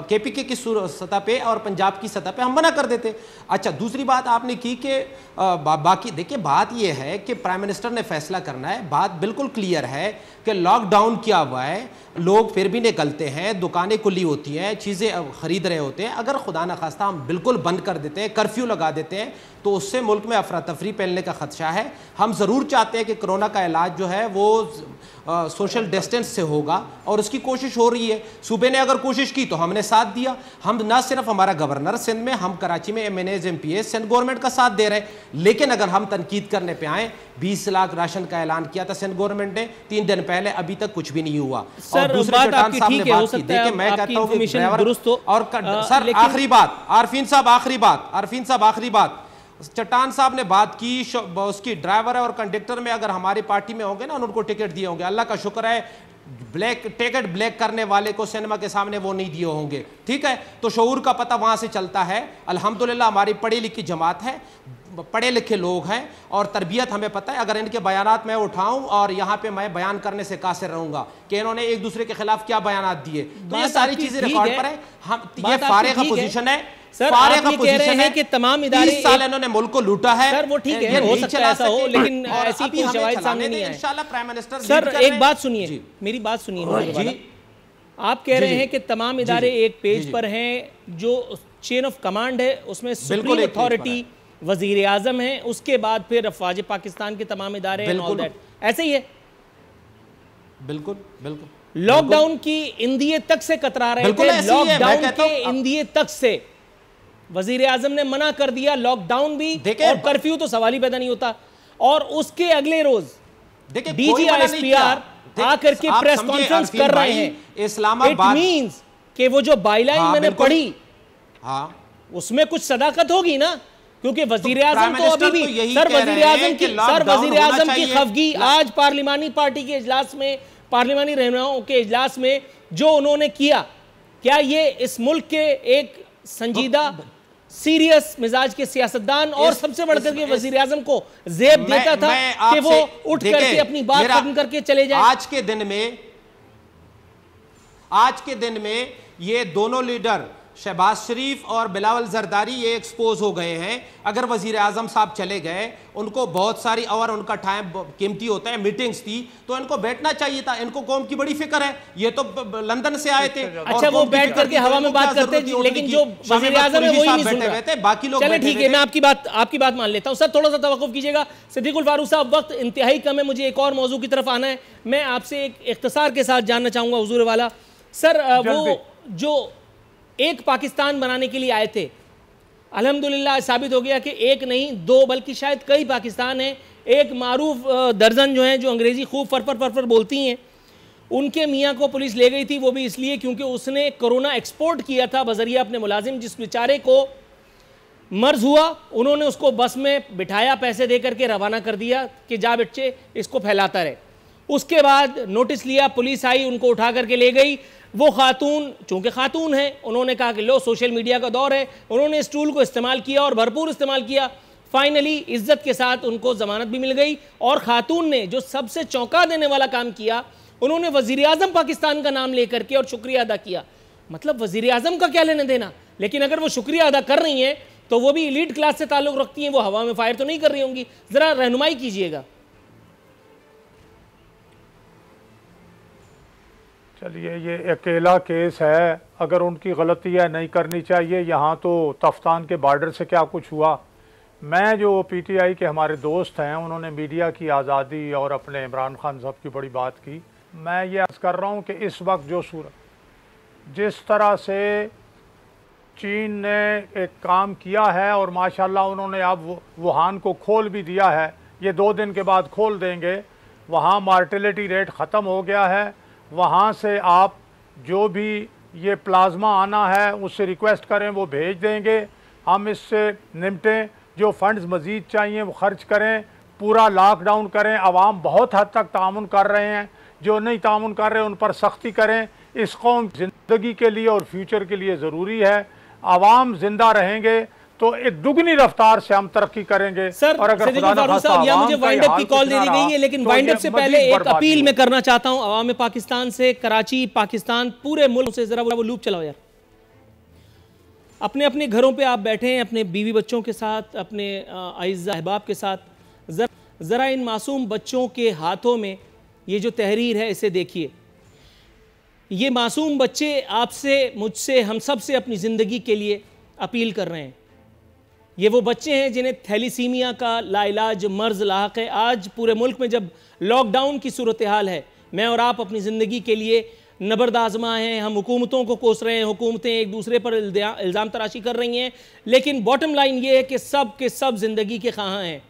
KPK की सतह पे और पंजाब की सतह पे हम मना कर देते। अच्छा, दूसरी बात आपने की कि बाकी देखिए, बात यह है कि प्राइम मिनिस्टर ने फैसला करना है। बात बिल्कुल क्लियर है कि लॉकडाउन किया हुआ है, लोग फिर भी निकलते हैं, दुकानें खुली होती हैं, चीज़ें ख़रीद रहे होते हैं। अगर खुदा न खास्ता हम बिल्कुल बंद कर देते हैं, कर्फ्यू लगा देते हैं, तो उससे मुल्क में अफरा तफरी फैलने का ख़दशा है। हम ज़रूर चाहते हैं कि कोरोना का इलाज जो है वो सोशल डिस्टेंस से होगा, और उसकी कोशिश हो रही है। सूबे ने अगर कोशिश की तो हमने साथ दिया। हम ना सिर्फ हमारा गवर्नर सिंध में, हम कराची में MNAs MPAs सिंध गवर्नमेंट का साथ दे रहे हैं। लेकिन अगर हम तनकीद करने पे आए, 20 लाख राशन का ऐलान किया था सिंध गवर्नमेंट ने 3 दिन पहले, अभी तक कुछ भी नहीं हुआ। और दूसरे चट्टान साहब ने बात की, देखिए मैं कहता हूँ और सर आखिरी बात, आरफीन साहब आखिरी बात, चट्टान साहब ने बात की उसकी ड्राइवर है और कंडक्टर में अगर हमारी पार्टी में होंगे ना, उनको टिकट दिए होंगे। अल्लाह का शुक्र है टिकट ब्लैक करने वाले को सिनेमा के सामने वो नहीं दिए होंगे, ठीक है। तो शऊर का पता वहां से चलता है। अल्हम्दुलिल्लाह हमारी पढ़ी लिखी जमात है, पढ़े लिखे लोग हैं और तरबियत हमें पता है। अगर इनके बयानात मैं उठाऊं और यहाँ पे मैं बयान करने से कासिर रहूंगा कि इन्होंने एक दूसरे के खिलाफ क्या बयानात दिए, तो ये सारी चीजें रिकॉर्ड पर है। हम ये फारे का पोजीशन है,
सर आप ये कह रहे हैं कि तमाम इदारे
30 साल इन्होंने मुल्क को लूटा है।
सर वो ठीक है, हो सकता है ऐसा हो, लेकिन ऐसी कोई शवाहिद सामने नहीं आए।
इंशाल्लाह प्राइम मिनिस्टर
सर एक बात सुनिए, मेरी बात सुनिए। आप कह रहे हैं कि तमाम इदारे एक पेज पर हैं, जो चेन ऑफ कमांड है उसमें सुप्रीम अथॉरिटी वजीर आजम है, उसके बाद फिर अफवाज पाकिस्तान के तमाम इदारे हैं, ऑल दैट ऐसे ही है।
बिल्कुल बिल्कुल।
लॉकडाउन की इंदिए तक से कतरा रहे थे, लॉकडाउन के इंदिए तक से वजीर आजम ने मना कर दिया, लॉकडाउन भी और कर्फ्यू तो सवाल ही पैदा नहीं होता। और उसके अगले रोज DG ISPR आकर के प्रेस कॉन्फ्रेंस कर रहे हैं। इस्लामाबाद इट मींस कि वो जो बाइलाइन मैंने पढ़ी, उसमें कुछ सदाकत होगी ना, क्योंकि वजीर आजम तो अभी भी सर वजीर आजम की खफगी आज पार्लिमानी पार्टी के इजलास में, पार्लिमानी रहनुमाओं के इजलास में जो उन्होंने किया, क्या ये इस मुल्क के एक संजीदा सीरियस मिजाज के सियासतदान और सबसे बढ़कर के वजीर आजम को जेब देता था कि वो उठ करके अपनी बात खत्म करके चले जाए?
आज के दिन में ये दोनों लीडर शहबाज शरीफ और बिलावल जरदारी ये एक्सपोज हो गए हैं। अगर वजीर आजम साहब चले गए, उनको बहुत सारी और उनका टाइम कीमती होता है, मीटिंग्स थी, तो इनको बैठना चाहिए था। इनको कौम की बड़ी फिक्र है, ये तो लंदन से आए थे।
अच्छा वो बैठ करके हवा में बात करते, लेकिन जो वजीर आजम है वही नहीं सुन रहे थे, बाकी लोग चले ठीक है। मैं आपकी बात मान लेता हूँ। सर थोड़ा सा तवक्कुफ कीजिएगा, सिद्दीकुल फारूक साहब, वक्त इंतहाई कम है, मुझे एक और मौजू की तरफ आना है। मैं आपसे एक इख्तिसार के साथ जानना चाहूंगा हुजूर वाला सर, वो जो एक पाकिस्तान बनाने के लिए आए थे, अल्हम्दुलिल्लाह साबित हो गया कि एक नहीं दो बल्कि शायद कई पाकिस्तान हैं। एक मारूफ दर्जन जो हैं जो अंग्रेज़ी खूब फर बोलती हैं, उनके मियाँ को पुलिस ले गई थी, वो भी इसलिए क्योंकि उसने कोरोना एक्सपोर्ट किया था बजरिया अपने मुलाजिम। जिस बेचारे को मर्ज हुआ, उन्होंने उसको बस में बिठाया, पैसे दे करके रवाना कर दिया कि जा बच्चे इसको फैलाता रहे। उसके बाद नोटिस लिया, पुलिस आई, उनको उठा करके ले गई। वो खातून चूंकि खातून है, उन्होंने कहा कि लो सोशल मीडिया का दौर है, उन्होंने स्टूल को इस्तेमाल किया और भरपूर इस्तेमाल किया। फाइनली इज्जत के साथ उनको जमानत भी मिल गई। और खातून ने जो सबसे चौंका देने वाला काम किया, उन्होंने वजीर आजम पाकिस्तान का नाम लेकर के और शुक्रिया अदा किया। मतलब वजीर आजम का क्या लेने देना, लेकिन अगर वो शुक्रिया अदा कर रही हैं तो वो भी एलीट क्लास से ताल्लुक रखती हैं, वो हवा में फायर तो नहीं कर रही होंगी। जरा रहनुमाई कीजिएगा।
चलिए, ये अकेला केस है, अगर उनकी गलती है नहीं करनी चाहिए। यहाँ तो तफ्तान के बॉर्डर से क्या कुछ हुआ। मैं जो PTI के हमारे दोस्त हैं, उन्होंने मीडिया की आज़ादी और अपने इमरान खान साहब की बड़ी बात की। मैं ये अर्ज़ कर रहा हूँ कि इस वक्त जो सूरत जिस तरह से चीन ने एक काम किया है और माशाल्लाह उन्होंने अब वुहान को खोल भी दिया है, ये 2 दिन के बाद खोल देंगे। वहाँ मार्टेलिटी रेट ख़त्म हो गया है। वहाँ से आप जो भी ये प्लाज्मा आना है उससे रिक्वेस्ट करें, वो भेज देंगे। हम इससे निपटें। जो फंड्स मज़ीद चाहिए वो ख़र्च करें, पूरा लॉकडाउन करें। आवाम बहुत हद तक तामुन कर रहे हैं, जो नहीं तामुन कर रहे उन पर सख्ती करें। इस कौम ज़िंदगी के लिए और फ्यूचर के लिए ज़रूरी है। आवाम ज़िंदा रहेंगे तो एक दुगनी रफ्तार से हम तरक्की करेंगे।
सर,
और अगर खुदा न खास्ता
या मुझे
आवाम का
वाइंड अप की
हाल
कॉल
कुछ
दे
ना
दी गई
रहा,
है, लेकिन
तो
वाइंड
ये
अप से
मजीद
पहले एक
बर्बादी
अपील
होगी।
मैं करना चाहता हूं अवाम पाकिस्तान से, कराची, पाकिस्तान, पूरे मुल्क से, जरा वो लूप चलाओ यार। अपने अपने घरों पे आप बैठे हैं अपने बीवी बच्चों के साथ, अपने आइज़ा अहबाब के साथ, ज़रा इन मासूम बच्चों के हाथों में ये जो तहरीर है इसे देखिए। ये मासूम बच्चे आपसे, मुझसे, हम सब से अपनी ज़िंदगी के लिए अपील कर रहे हैं। ये वो बच्चे हैं जिन्हें थैलीसीमिया का लाइलाज मर्ज़ लाहक है। आज पूरे मुल्क में जब लॉकडाउन की सूरत हाल है, मैं और आप अपनी ज़िंदगी के लिए नबर्द आज़मा हैं, हम हुकूमतों को कोस रहे हैं, हुकूमतें एक दूसरे पर इल्ज़ाम तराशी कर रही हैं, लेकिन बॉटम लाइन ये है कि सब के सब ज़िंदगी के ख़्वाह हैं।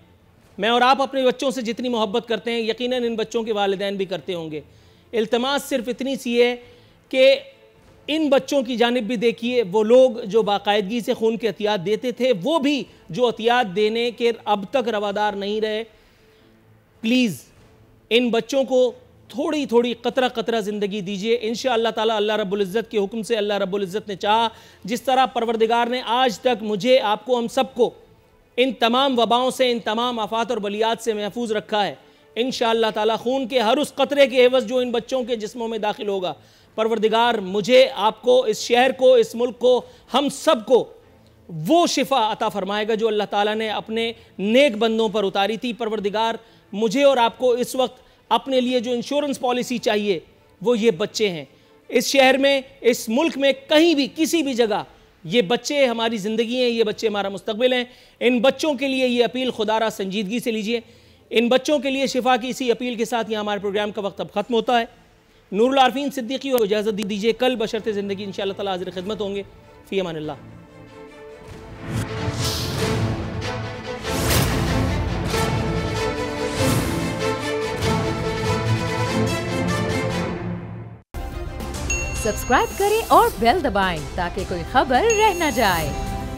मैं और आप अपने बच्चों से जितनी मोहब्बत करते हैं, यकीनन इन बच्चों के वालिदैन भी करते होंगे। इल्तमास सिर्फ इतनी सी है कि इन बच्चों की जानिब भी देखिए। वो लोग जो बाकायदगी से खून के अतियात देते थे, वो भी जो अतियात देने के अब तक रवादार नहीं रहे, प्लीज़ इन बच्चों को थोड़ी थोड़ी कतरा कतरा ज़िंदगी दीजिए। इंशाअल्लाह ताला अल्लाह रब्बुल इज़्ज़त के हुक्म से, अल्लाह रब्बुल इज़्ज़त ने चाहा, जिस तरह परवरदिगार ने आज तक मुझे, आपको, हम सबको इन तमाम वबाओं से, इन तमाम आफात और बलियात से महफूज रखा है, इंशाअल्लाह ताला खून के हर उस कतरे के एवज़ जो इन बच्चों के जिस्मों में दाखिल होगा, परवरदिगार मुझे, आपको, इस शहर को, इस मुल्क को, हम सब को वो शिफा अता फरमाएगा जो अल्लाह ताला ने अपने नेक बंदों पर उतारी थी। परवरदिगार मुझे और आपको इस वक्त अपने लिए जो इंश्योरेंस पॉलिसी चाहिए वो ये बच्चे हैं। इस शहर में, इस मुल्क में, कहीं भी, किसी भी जगह ये बच्चे हमारी ज़िंदगी हैं, ये बच्चे हमारा मुस्तकबिल हैं। इन बच्चों के लिए ये अपील खुदारा संजीदगी से लीजिए। इन बच्चों के लिए शिफा की इसी अपील के साथ यहाँ हमारे प्रोग्राम का वक्त अब ख़त्म होता है। नूरुल आरफीन सिद्दीकी को इजाज़त दीजिए। कल बशर्ते ज़िंदगी इंशाअल्लाह ताला हाज़िर खिदमत होंगे। फ़ी अमानिल्लाह।
सब्सक्राइब करें और बेल दबाएं ताकि कोई खबर रह न जाए।